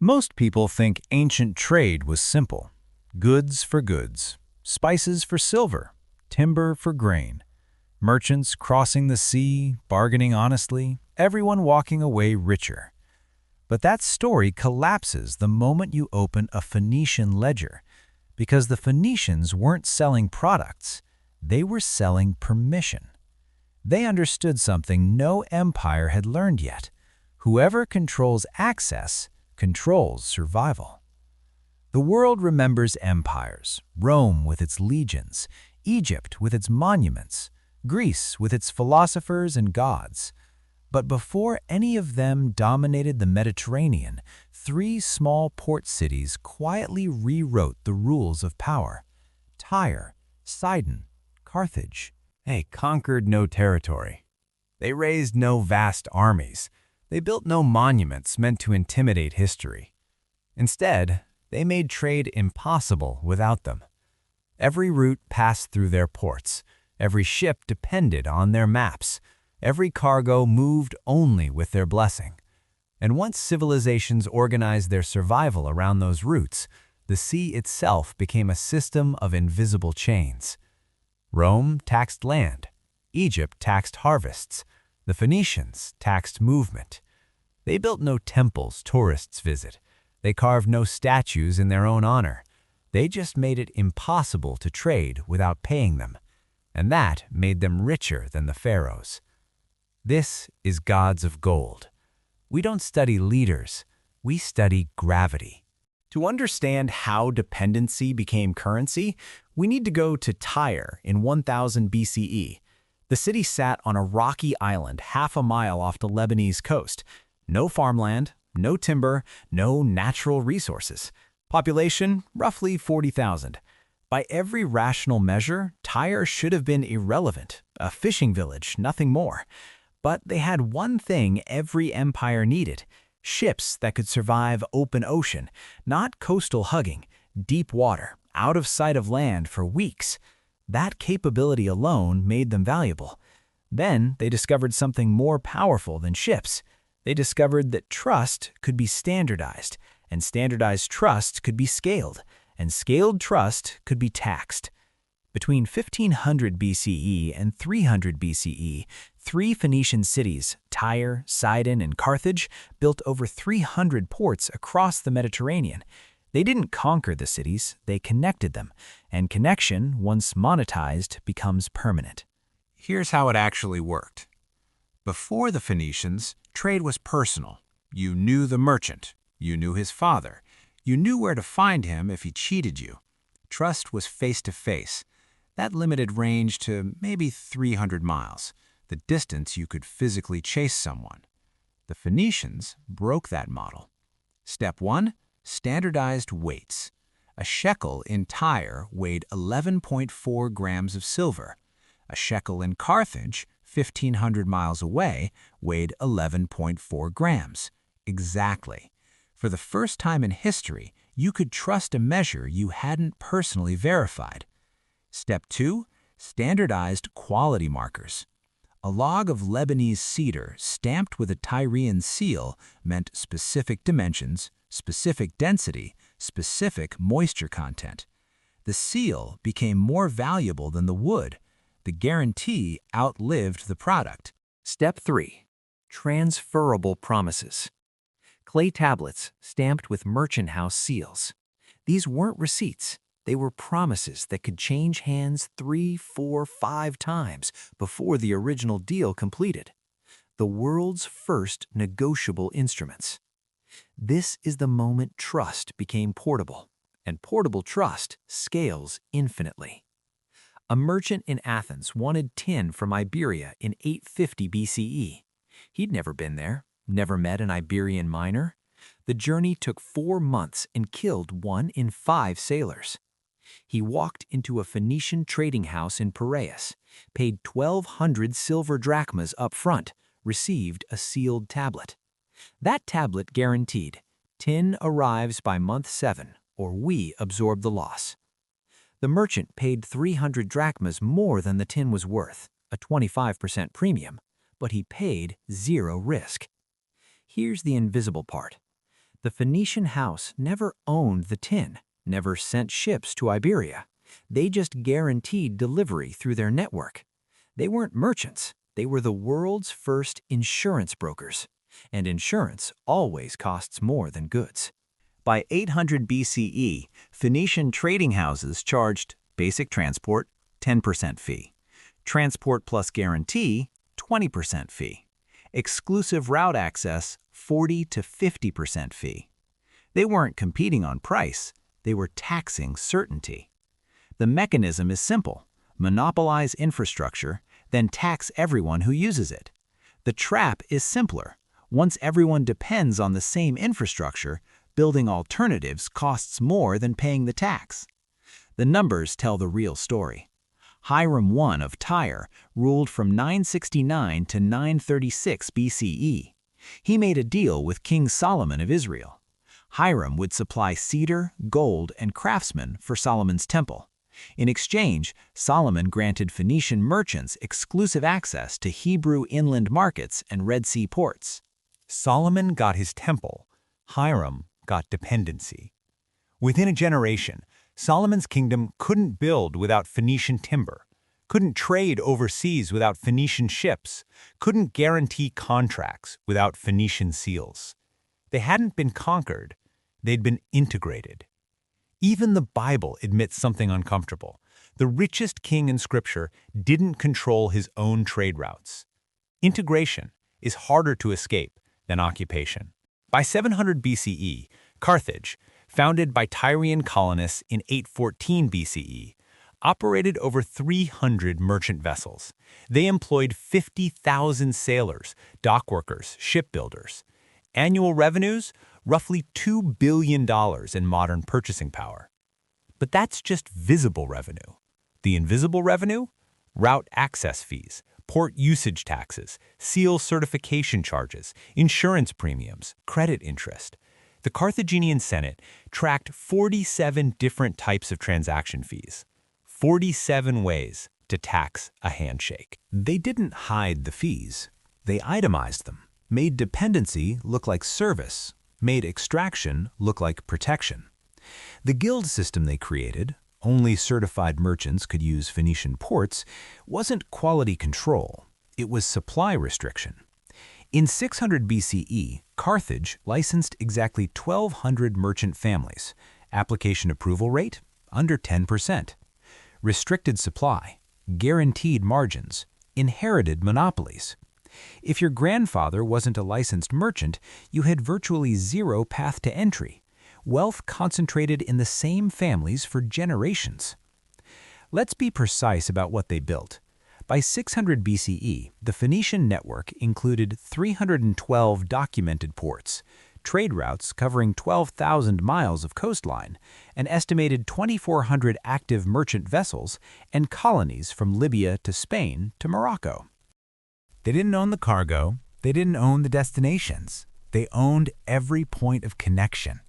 Most people think ancient trade was simple. Goods for goods, spices for silver, timber for grain. Merchants crossing the sea, bargaining honestly, everyone walking away richer. But that story collapses the moment you open a Phoenician ledger, because the Phoenicians weren't selling products, they were selling permission. They understood something no empire had learned yet. Whoever controls access controls survival. The world remembers empires, Rome with its legions, Egypt with its monuments, Greece with its philosophers and gods. But before any of them dominated the Mediterranean, three small port cities quietly rewrote the rules of power: Tyre, Sidon, Carthage. They conquered no territory. They raised no vast armies. They built no monuments meant to intimidate history. Instead, they made trade impossible without them. Every route passed through their ports. Every ship depended on their maps. Every cargo moved only with their blessing. And once civilizations organized their survival around those routes, the sea itself became a system of invisible chains. Rome taxed land. Egypt taxed harvests. The Phoenicians taxed movement. They built no temples tourists visit. They carved no statues in their own honor. They just made it impossible to trade without paying them. And that made them richer than the pharaohs. This is gods of gold. We don't study leaders, we study gravity. To understand how dependency became currency, we need to go to Tyre in 1000 BCE. The city sat on a rocky island half a mile off the Lebanese coast. No farmland, no timber, no natural resources. Population, roughly 40,000. By every rational measure, Tyre should have been irrelevant, a fishing village, nothing more. But they had one thing every empire needed: ships that could survive open ocean, not coastal hugging, deep water, out of sight of land for weeks. That capability alone made them valuable. Then they discovered something more powerful than ships. They discovered that trust could be standardized, and standardized trust could be scaled, and scaled trust could be taxed. Between 1500 BCE and 300 BCE, three Phoenician cities, Tyre, Sidon, and Carthage, built over 300 ports across the Mediterranean. They didn't conquer the cities, they connected them, and connection, once monetized, becomes permanent. Here's how it actually worked. Before the Phoenicians, trade was personal. You knew the merchant. You knew his father. You knew where to find him if he cheated you. Trust was face-to-face. That limited range to maybe 300 miles, the distance you could physically chase someone. The Phoenicians broke that model. Step 1. Standardized weights. A shekel in Tyre weighed 11.4 grams of silver. A shekel in Carthage, 1,500 miles away, weighed 11.4 grams. Exactly. For the first time in history, you could trust a measure you hadn't personally verified. Step 2. Standardized quality markers. A log of Lebanese cedar stamped with a Tyrian seal meant specific dimensions, specific density, specific moisture content. The seal became more valuable than the wood. The guarantee outlived the product. Step 3. Transferable promises. Clay tablets stamped with merchant house seals. These weren't receipts. They were promises that could change hands 3, 4, 5 times before the original deal completed. The world's first negotiable instruments. This is the moment trust became portable, and portable trust scales infinitely. A merchant in Athens wanted tin from Iberia in 850 BCE. He'd never been there, never met an Iberian miner. The journey took 4 months and killed 1 in 5 sailors. He walked into a Phoenician trading house in Piraeus, paid 1,200 silver drachmas up front, received a sealed tablet. That tablet guaranteed, tin arrives by month 7, or we absorb the loss. The merchant paid 300 drachmas more than the tin was worth, a 25% premium, but he paid 0 risk. Here's the invisible part. The Phoenician house never owned the tin, never sent ships to Iberia. They just guaranteed delivery through their network. They weren't merchants. They were the world's first insurance brokers. And insurance always costs more than goods. By 800 BCE, Phoenician trading houses charged basic transport, 10% fee. Transport plus guarantee, 20% fee. Exclusive route access, 40 to 50% fee. They weren't competing on price, they were taxing certainty. The mechanism is simple. Monopolize infrastructure, then tax everyone who uses it. The trap is simpler. Once everyone depends on the same infrastructure, building alternatives costs more than paying the tax. The numbers tell the real story. Hiram I of Tyre ruled from 969 to 936 BCE. He made a deal with King Solomon of Israel. Hiram would supply cedar, gold, and craftsmen for Solomon's temple. In exchange, Solomon granted Phoenician merchants exclusive access to Hebrew inland markets and Red Sea ports. Solomon got his temple. Hiram got dependency. Within a generation, Solomon's kingdom couldn't build without Phoenician timber, couldn't trade overseas without Phoenician ships, couldn't guarantee contracts without Phoenician seals. They hadn't been conquered, they'd been integrated. Even the Bible admits something uncomfortable. The richest king in Scripture didn't control his own trade routes. Integration is harder to escape than occupation. By 700 BCE, Carthage, founded by Tyrian colonists in 814 BCE, operated over 300 merchant vessels. They employed 50,000 sailors, dockworkers, shipbuilders. Annual revenues, roughly $2 billion in modern purchasing power. But that's just visible revenue. The invisible revenue? Route access fees, port usage taxes, seal certification charges, insurance premiums, credit interest. The Carthaginian Senate tracked 47 different types of transaction fees, 47 ways to tax a handshake. They didn't hide the fees. They itemized them, made dependency look like service, made extraction look like protection. The guild system they created, only certified merchants could use Phoenician ports, wasn't quality control. It was supply restriction. In 600 BCE, Carthage licensed exactly 1,200 merchant families. Application approval rate? Under 10%. Restricted supply, guaranteed margins, inherited monopolies. If your grandfather wasn't a licensed merchant, you had virtually zero path to entry. Wealth concentrated in the same families for generations. Let's be precise about what they built. By 600 BCE, the Phoenician network included 312 documented ports, trade routes covering 12,000 miles of coastline, an estimated 2,400 active merchant vessels, and colonies from Libya to Spain to Morocco. They didn't own the cargo, they didn't own the destinations. They owned every point of connection.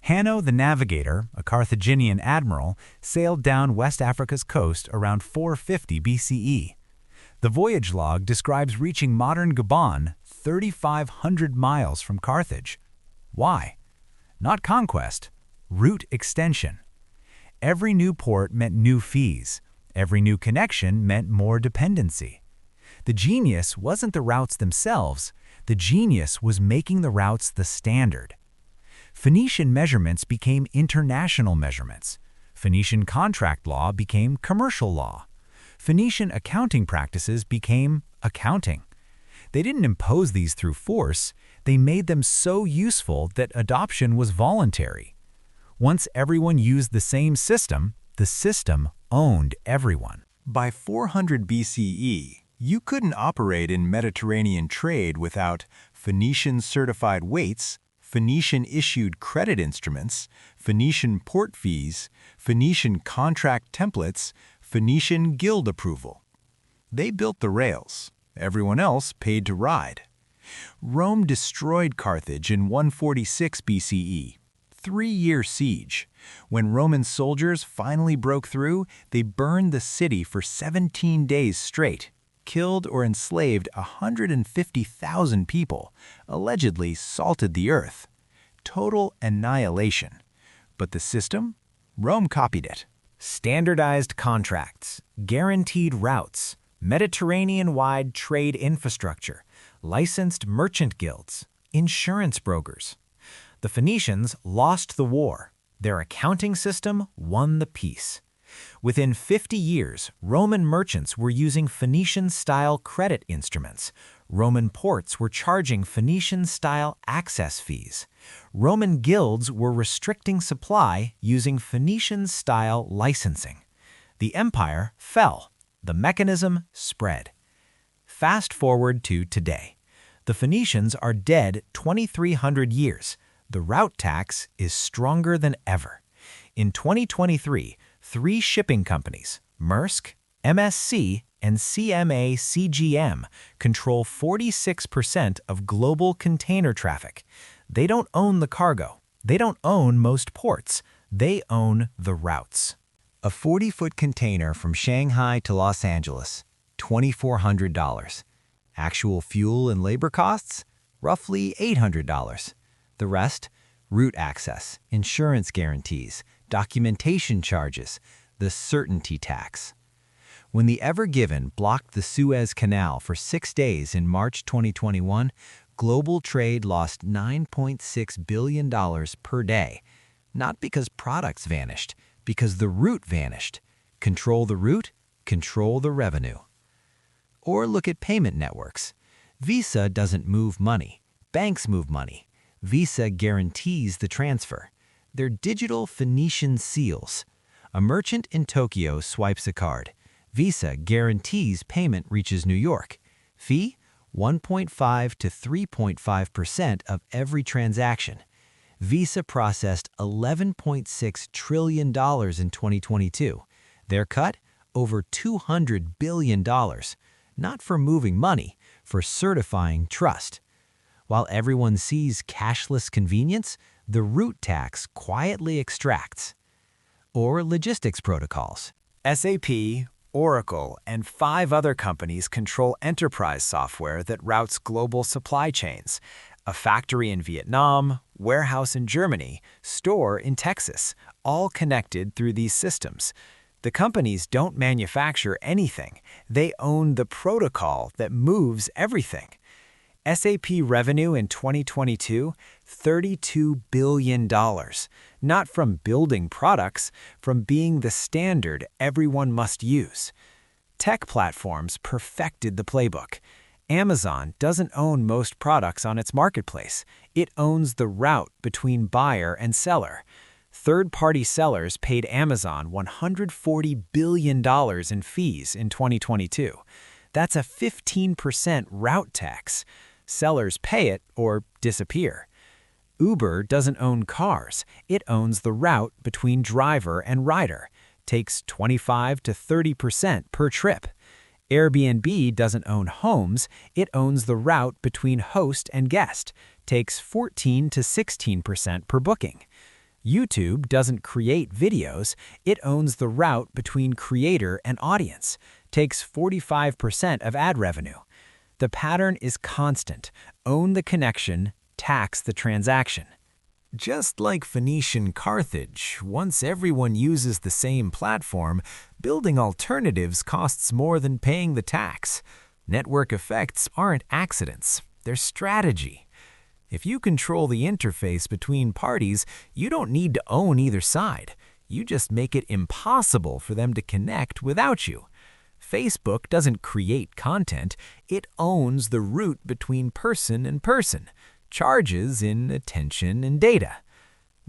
Hanno the Navigator, a Carthaginian admiral, sailed down West Africa's coast around 450 BCE. The voyage log describes reaching modern Gabon 3,500 miles from Carthage. Why? Not conquest, route extension. Every new port meant new fees. Every new connection meant more dependency. The genius wasn't the routes themselves. The genius was making the routes the standard. Phoenician measurements became international measurements. Phoenician contract law became commercial law. Phoenician accounting practices became accounting. They didn't impose these through force, they made them so useful that adoption was voluntary. Once everyone used the system owned everyone. By 400 BCE, you couldn't operate in Mediterranean trade without Phoenician certified weights, Phoenician-issued credit instruments, Phoenician port fees, Phoenician contract templates, Phoenician guild approval. They built the rails. Everyone else paid to ride. Rome destroyed Carthage in 146 BCE. 3-year siege. When Roman soldiers finally broke through, they burned the city for 17 days straight, killed or enslaved 150,000 people, allegedly salted the earth. total annihilation. But the system? Rome copied it. Standardized contracts, guaranteed routes, Mediterranean-wide trade infrastructure, licensed merchant guilds, insurance brokers. The Phoenicians lost the war. Their accounting system won the peace. Within 50 years, Roman merchants were using Phoenician-style credit instruments. Roman ports were charging Phoenician-style access fees. Roman guilds were restricting supply using Phoenician-style licensing. The empire fell. The mechanism spread. Fast forward to today. The Phoenicians are dead 2,300 years. The route tax is stronger than ever. In 2023, 3 shipping companies, Maersk, MSC, and CMA CGM, control 46% of global container traffic. They don't own the cargo. They don't own most ports. They own the routes. A 40-foot container from Shanghai to Los Angeles, $2,400. Actual fuel and labor costs? Roughly $800. The rest? Route access, insurance guarantees, documentation charges, the certainty tax. When the Ever Given blocked the Suez Canal for 6 days in March 2021, global trade lost $9.6 billion per day. Not because products vanished, because the route vanished. Control the route, control the revenue. Or look at payment networks. Visa doesn't move money. Banks move money. Visa guarantees the transfer. They're digital Phoenician seals. A merchant in Tokyo swipes a card. Visa guarantees payment reaches New York. Fee? 1.5 to 3.5% of every transaction. Visa processed $11.6 trillion in 2022. Their cut? Over $200 billion. Not for moving money, for certifying trust. While everyone sees cashless convenience, the route tax quietly extracts. Or logistics protocols. SAP, Oracle, and 5 other companies control enterprise software that routes global supply chains. A factory in Vietnam, warehouse in Germany, store in Texas, all connected through these systems. The companies don't manufacture anything. They own the protocol that moves everything. SAP revenue in 2022, $32 billion. Not from building products, from being the standard everyone must use. Tech platforms perfected the playbook. Amazon doesn't own most products on its marketplace. It owns the route between buyer and seller. Third-party sellers paid Amazon $140 billion in fees in 2022. That's a 15% route tax. Sellers pay it or disappear. Uber doesn't own cars. It owns the route between driver and rider. Takes 25 to 30% per trip. Airbnb doesn't own homes. It owns the route between host and guest. Takes 14 to 16% per booking. YouTube doesn't create videos. It owns the route between creator and audience. Takes 45% of ad revenue. The pattern is constant. Own the connection, tax the transaction. Just like Phoenician Carthage, once everyone uses the same platform, building alternatives costs more than paying the tax. Network effects aren't accidents, they're strategy. If you control the interface between parties, you don't need to own either side. You just make it impossible for them to connect without you. Facebook doesn't create content, it owns the route between person and person, charges in attention and data.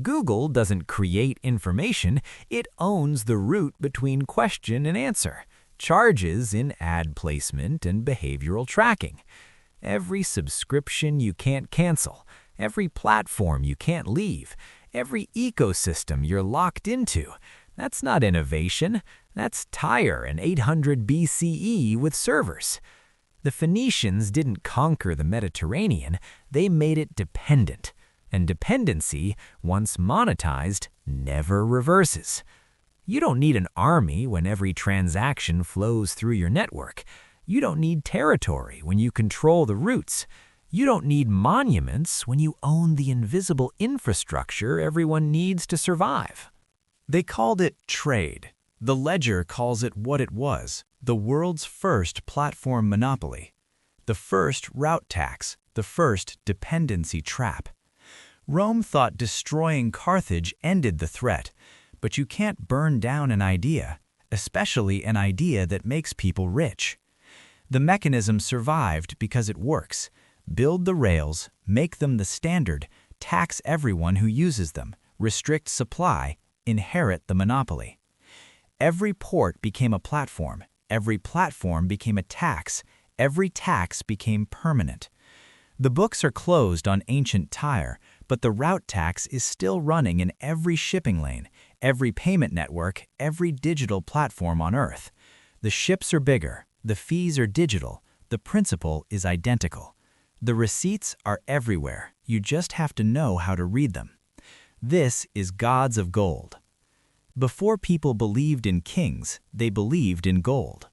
Google doesn't create information, it owns the route between question and answer, charges in ad placement and behavioral tracking. Every subscription you can't cancel, every platform you can't leave, every ecosystem you're locked into. That's not innovation. That's Tyre in 800 BCE with servers. The Phoenicians didn't conquer the Mediterranean, they made it dependent. And dependency, once monetized, never reverses. You don't need an army when every transaction flows through your network. You don't need territory when you control the routes. You don't need monuments when you own the invisible infrastructure everyone needs to survive. They called it trade. The ledger calls it what it was, the world's first platform monopoly. The first route tax, the first dependency trap. Rome thought destroying Carthage ended the threat, but you can't burn down an idea, especially an idea that makes people rich. The mechanism survived because it works. Build the rails, make them the standard, tax everyone who uses them, restrict supply, inherit the monopoly. Every port became a platform, every platform became a tax, every tax became permanent. The books are closed on ancient Tyre, but the route tax is still running in every shipping lane, every payment network, every digital platform on Earth. The ships are bigger, the fees are digital, the principle is identical. The receipts are everywhere, you just have to know how to read them. This is Gods of Gold. Before people believed in kings, they believed in gold.